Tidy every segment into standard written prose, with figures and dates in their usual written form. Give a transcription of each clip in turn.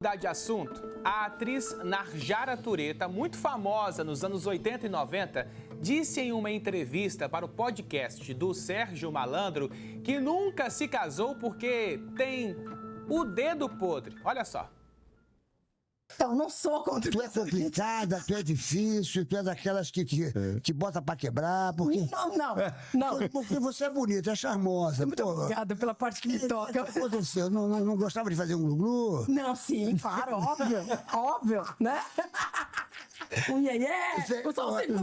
Mudar de assunto, a atriz Narjara Tureta, muito famosa nos anos 80 e 90, disse em uma entrevista para o podcast do Sérgio Malandro que nunca se casou porque tem o dedo podre. Olha só. Eu não sou contra. Tu é complicada, tu é difícil, tu é daquelas que bota pra quebrar, porque... Não. Porque você é bonita, é charmosa. Muito obrigada pela parte que me toca. O que aconteceu? Não gostava de fazer um glu-glu? Não, sim, claro, óbvio, né? Um iê-iê, o sol sempre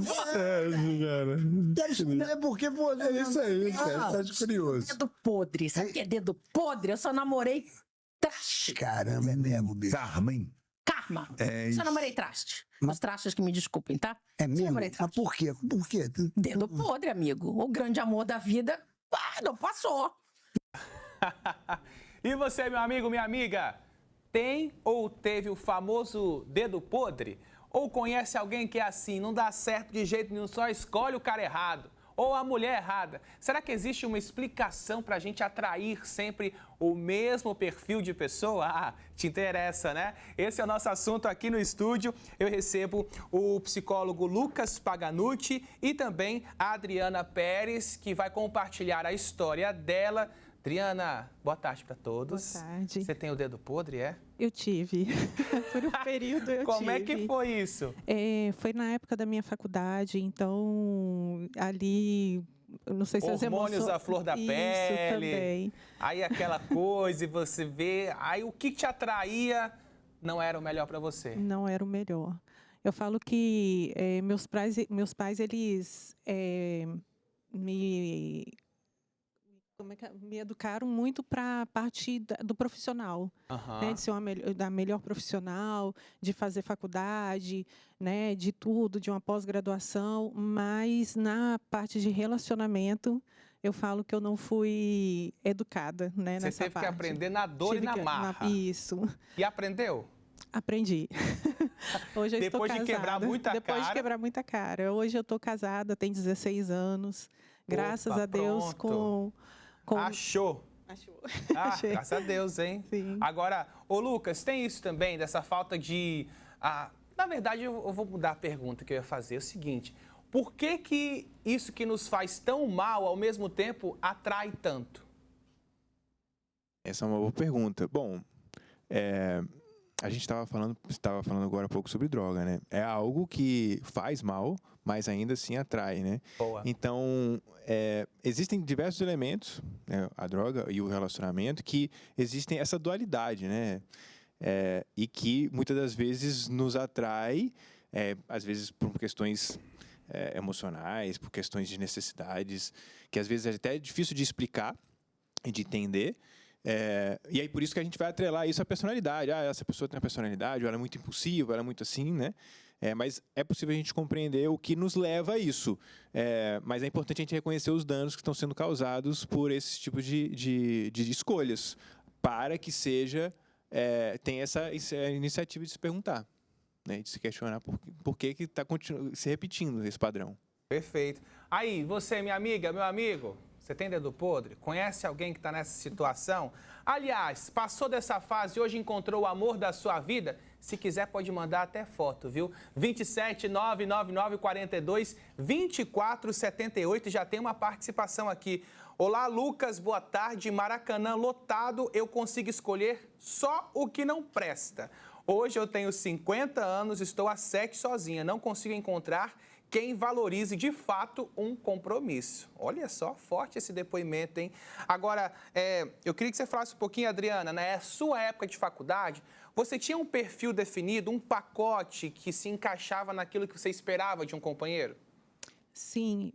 É porque, pô... É isso aí, tá de curioso. Dedo podre, sabe o que é dedo podre? Eu só namorei traste. Caramba, é mesmo, bicho. Carmen. Karma. É Só isso. namorei traste. Os trastes que me desculpem, tá? É Só mesmo? namorei Mas traste. por quê? Por quê? Dedo podre, amigo. O grande amor da vida, não passou. E você, meu amigo, minha amiga, tem ou teve o famoso dedo podre? Ou conhece alguém que é assim, não dá certo de jeito nenhum, só escolhe o cara errado? Ou a mulher errada? Será que existe uma explicação para a gente atrair sempre o mesmo perfil de pessoa? Ah, te interessa, né? Esse é o nosso assunto aqui no estúdio. Eu recebo o psicólogo Lucas Paganutti e também a Adriana Pérez, que vai compartilhar a história dela. Adriana, boa tarde para todos. Boa tarde. Você tem o dedo podre, é? Eu tive. Por um período eu tive. Como é que foi isso? Foi na época da minha faculdade, então ali, eu não sei se as emoções... Hormônios à flor da Isso, pele. também. Aí aquela coisa e você vê, aí o que te atraía não era o melhor para você. Não era o melhor. Eu falo que meus pais eles me educaram muito para a parte do profissional, né, de ser da melhor profissional, de fazer faculdade, né, de tudo, de uma pós-graduação, mas na parte de relacionamento, eu falo que eu não fui educada, né, Você nessa teve parte. que aprender na dor e na marra. Isso. E aprendeu? Aprendi. Hoje eu estou Depois casada. de quebrar muita Depois cara. de quebrar muita cara. Hoje eu estou casada, tenho 16 anos. Graças Opa, a Deus pronto. Achou. Ah, Achei. graças a Deus, hein? Sim. Agora, ô Lucas, tem isso também, dessa falta de... na verdade, eu vou mudar a pergunta que eu ia fazer. É o seguinte, por que isso que nos faz tão mal, ao mesmo tempo, atrai tanto? Essa é uma boa pergunta. Bom, a gente estava falando agora há pouco sobre droga, né? É algo que faz mal, mas ainda assim atrai, né? Boa. Então, existem diversos elementos, né, a droga e o relacionamento, que existem essa dualidade, né? E que muitas das vezes nos atrai, às vezes por questões emocionais, por questões de necessidades, que às vezes é até difícil de explicar e de entender. E aí por isso que a gente vai atrelar isso à personalidade. Essa pessoa tem uma personalidade, ou ela é muito impulsiva, ela é muito assim, né? Mas é possível a gente compreender o que nos leva a isso. Mas é importante a gente reconhecer os danos que estão sendo causados por esse tipo de escolhas, para que tenha essa iniciativa de se perguntar, né? De se questionar por que está se repetindo esse padrão. Perfeito. Aí, você, minha amiga, meu amigo, você tem dedo podre? Conhece alguém que está nessa situação? Aliás, passou dessa fase e hoje encontrou o amor da sua vida? Se quiser, pode mandar até foto, viu? 27 999 42 24 78. Já tem uma participação aqui. Olá, Lucas, boa tarde. Maracanã lotado, eu consigo escolher só o que não presta. Hoje eu tenho 50 anos, estou há 7 sozinha. Não consigo encontrar quem valorize de fato um compromisso. Olha só, forte esse depoimento, hein? Agora, eu queria que você falasse um pouquinho, Adriana, né? Sua época de faculdade, você tinha um perfil definido, um pacote que se encaixava naquilo que você esperava de um companheiro? Sim,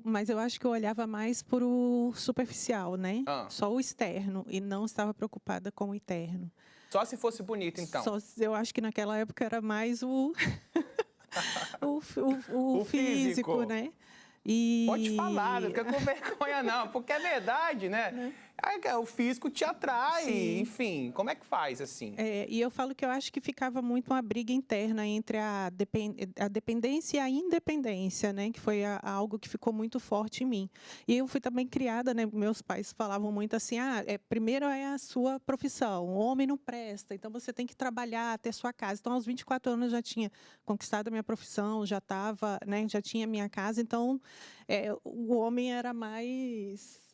mas eu acho que eu olhava mais por o superficial, né? Só o externo, e não estava preocupada com o interno. Só se fosse bonito, então? Eu acho que naquela época era mais o físico, né? Pode falar, não fica com vergonha não, porque é verdade, né? o físico te atrai, Sim. enfim, como é que faz assim? E eu falo que eu acho que ficava muito uma briga interna entre a dependência e a independência, né? Que foi algo que ficou muito forte em mim. E eu fui também criada, né? Meus pais falavam muito assim, primeiro é a sua profissão, o homem não presta, então você tem que trabalhar, ter sua casa. Então, aos 24 anos, eu já tinha conquistado a minha profissão, já estava, né? Já tinha minha casa, então o homem era mais...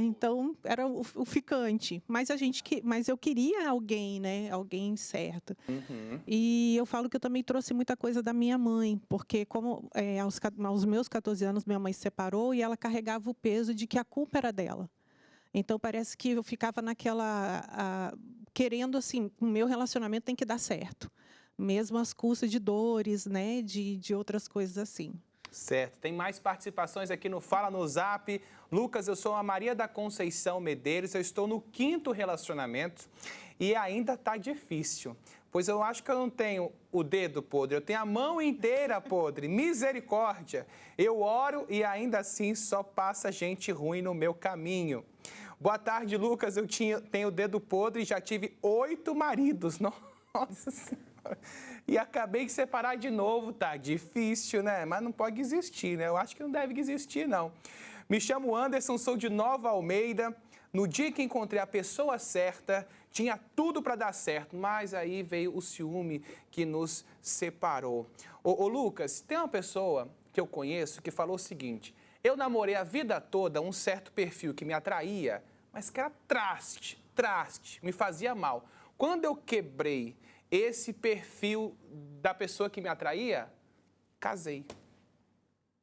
então era o ficante, mas eu queria alguém, né? Alguém certo. Uhum. E eu falo que eu também trouxe muita coisa da minha mãe, porque como aos meus 14 anos minha mãe se separou e ela carregava o peso de que a culpa era dela. Então parece que eu ficava naquela querendo assim, o meu relacionamento tem que dar certo, mesmo às custas de dores, né? De outras coisas assim. Certo, tem mais participações aqui no Fala no Zap. Lucas, eu sou a Maria da Conceição Medeiros, eu estou no 5º relacionamento e ainda está difícil, pois eu acho que eu não tenho o dedo podre, eu tenho a mão inteira podre, misericórdia. Eu oro e ainda assim só passa gente ruim no meu caminho. Boa tarde, Lucas, eu tenho o dedo podre e já tive 8 maridos, nossa Senhora. E acabei de separar de novo, tá difícil, né? Mas não pode existir, né? Eu acho que não deve existir, não. Me chamo Anderson, sou de Nova Almeida. No dia que encontrei a pessoa certa, tinha tudo para dar certo, mas aí veio o ciúme que nos separou. Ô Lucas, tem uma pessoa que eu conheço que falou o seguinte: eu namorei a vida toda um certo perfil que me atraía, mas que era traste, me fazia mal. Quando eu quebrei esse perfil da pessoa que me atraía, casei.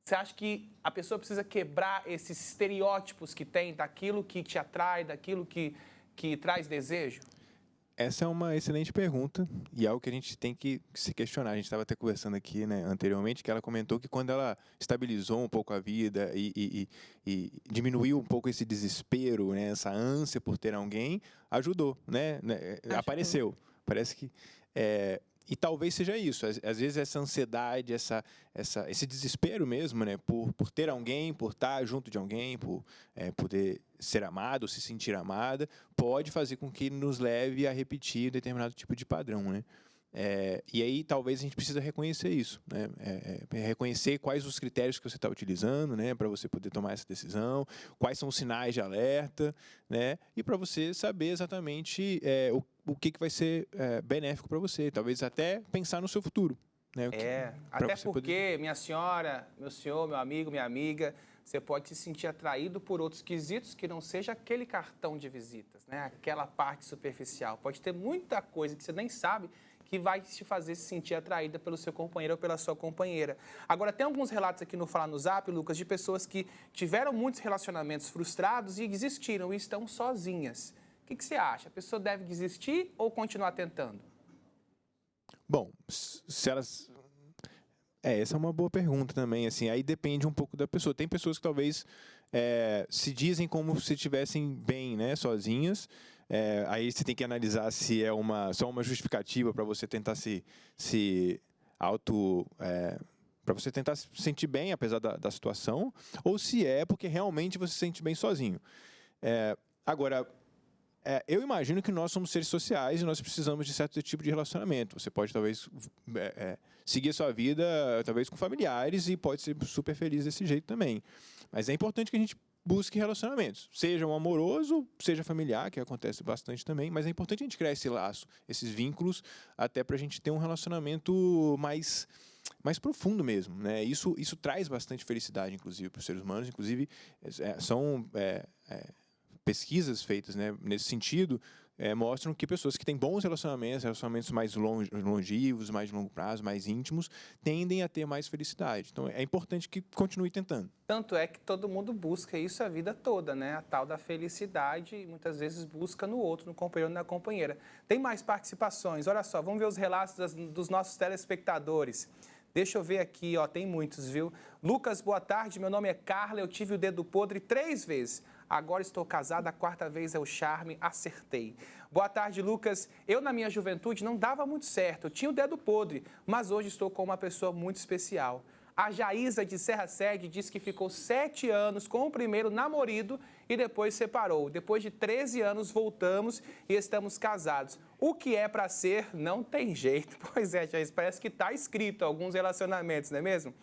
Você acha que a pessoa precisa quebrar esses estereótipos que tem daquilo que te atrai, daquilo que traz desejo? Essa é uma excelente pergunta e é algo que a gente tem que se questionar. A gente estava até conversando aqui, né, anteriormente, que ela comentou que quando ela estabilizou um pouco a vida e diminuiu um pouco esse desespero, né, essa ânsia por ter alguém, ajudou, né? Apareceu. Parece que... e talvez seja isso. Às vezes essa ansiedade, esse desespero mesmo, né, por ter alguém, por estar junto de alguém, por poder ser amado, se sentir amada, pode fazer com que nos leve a repetir determinado tipo de padrão, né? E aí talvez a gente precisa reconhecer isso, né? Reconhecer quais os critérios que você está utilizando, né, para você poder tomar essa decisão, quais são os sinais de alerta, né, e para você saber exatamente o que vai ser benéfico para você, talvez até pensar no seu futuro. Né, até porque, minha senhora, meu senhor, meu amigo, minha amiga, você pode se sentir atraído por outros quesitos que não seja aquele cartão de visitas, né, aquela parte superficial. Pode ter muita coisa que você nem sabe que vai te fazer se sentir atraída pelo seu companheiro ou pela sua companheira. Agora, tem alguns relatos aqui no Fala no Zap, Lucas, de pessoas que tiveram muitos relacionamentos frustrados e desistiram e estão sozinhas. O que você acha? A pessoa deve desistir ou continuar tentando? Bom, se elas... essa é uma boa pergunta também, assim, aí depende um pouco da pessoa. Tem pessoas que talvez se dizem como se estivessem bem, né, sozinhas. Aí você tem que analisar se é só uma justificativa para você tentar para você tentar se sentir bem, apesar da situação, ou se é porque realmente você se sente bem sozinho. Agora, eu imagino que nós somos seres sociais e nós precisamos de certo tipo de relacionamento. Você pode, talvez, seguir a sua vida, talvez, com familiares e pode ser super feliz desse jeito também. Mas é importante que a gente busque relacionamentos, seja um amoroso, seja familiar, que acontece bastante também, mas é importante a gente criar esse laço, esses vínculos, até para a gente ter um relacionamento mais profundo mesmo, né? Isso traz bastante felicidade, inclusive, para os seres humanos. Inclusive, são pesquisas feitas, né, nesse sentido, mostram que pessoas que têm bons relacionamentos mais longevos, mais de longo prazo, mais íntimos, tendem a ter mais felicidade. Então, é importante que continue tentando. Tanto é que todo mundo busca isso a vida toda, né? A tal da felicidade, e muitas vezes busca no outro, no companheiro ou na companheira. Tem mais participações. Olha só, vamos ver os relatos dos nossos telespectadores. Deixa eu ver aqui, ó, tem muitos, viu? Lucas, boa tarde, meu nome é Carla, eu tive o dedo podre 3 vezes. Agora estou casada, a 4ª vez é o charme, acertei. Boa tarde, Lucas. Eu, na minha juventude, não dava muito certo. Eu tinha o dedo podre, mas hoje estou com uma pessoa muito especial. A Jaísa de Serra Sede diz que ficou 7 anos com o primeiro namorado e depois separou. Depois de 13 anos, voltamos e estamos casados. O que é para ser, não tem jeito. Pois é, Jaísa, parece que está escrito alguns relacionamentos, não é mesmo?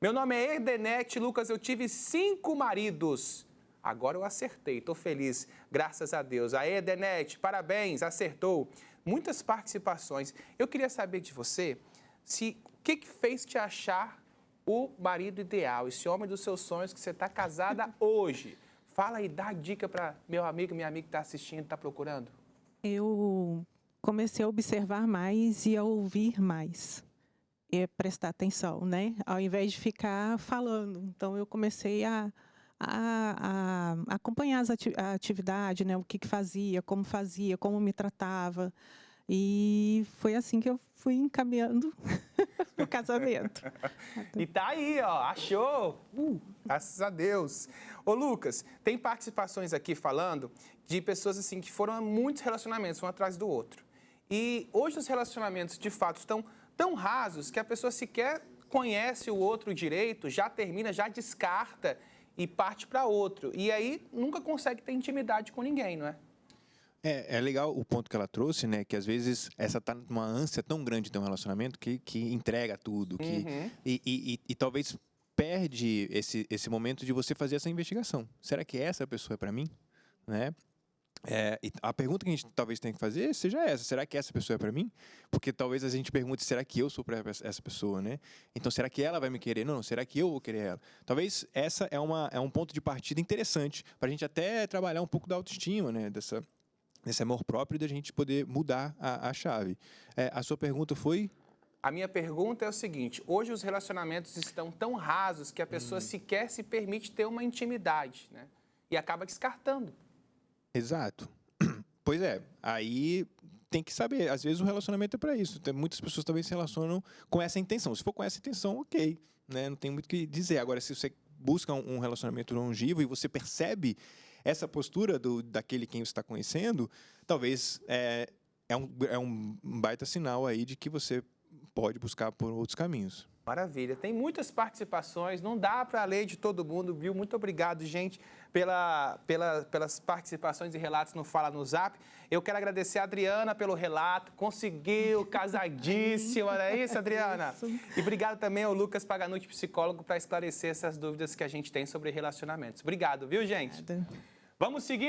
Meu nome é Erdenete. Lucas, eu tive 5 maridos. Agora eu acertei, estou feliz, graças a Deus. Aê, Erdenete, parabéns, acertou. Muitas participações. Eu queria saber de você, o que fez te achar o marido ideal, esse homem dos seus sonhos que você está casada hoje. Fala aí, dá dica para meu amigo, minha amiga que está assistindo, está procurando. Eu comecei a observar mais e a ouvir mais. E prestar atenção, né? Ao invés de ficar falando. Então, eu comecei a acompanhar a atividade, né? O que fazia, como me tratava. E foi assim que eu fui encaminhando o casamento. E tá aí, ó, achou! Graças a Deus. Ô, Lucas, tem participações aqui falando de pessoas assim que foram a muitos relacionamentos, um atrás do outro. E hoje os relacionamentos, de fato, estão tão rasos que a pessoa sequer conhece o outro direito, já termina, já descarta e parte para outro. E aí nunca consegue ter intimidade com ninguém, não é? É legal o ponto que ela trouxe, né? Que às vezes essa tá numa ânsia tão grande de ter um relacionamento que entrega tudo. E talvez perde esse momento de você fazer essa investigação. Será que essa pessoa é para mim? Né? E a pergunta que a gente talvez tenha que fazer seja essa: será que essa pessoa é para mim? Porque talvez a gente pergunte: será que eu sou para essa pessoa, né? Então, será que ela vai me querer? Não, será que eu vou querer ela? Talvez essa é um ponto de partida interessante para a gente até trabalhar um pouco da autoestima, né? Desse amor próprio, da gente poder mudar a chave. A sua pergunta foi? A minha pergunta é o seguinte: hoje os relacionamentos estão tão rasos que a pessoa sequer se permite ter uma intimidade, né? E acaba descartando. Exato. Pois é, aí tem que saber. Às vezes o relacionamento é para isso. Muitas pessoas talvez se relacionam com essa intenção. Se for com essa intenção, ok, né? Não tem muito o que dizer. Agora, se você busca um relacionamento longevo e você percebe essa postura daquele quem você está conhecendo, talvez é um baita sinal aí de que você pode buscar por outros caminhos. Maravilha. Tem muitas participações, não dá para ler de todo mundo, viu? Muito obrigado, gente, pelas participações e relatos no Fala no Zap. Eu quero agradecer a Adriana pelo relato, conseguiu, casadíssima, não é isso, Adriana? Isso. E obrigado também ao Lucas Paganutti, psicólogo, para esclarecer essas dúvidas que a gente tem sobre relacionamentos. Obrigado, viu, gente? Obrigada. Vamos seguir.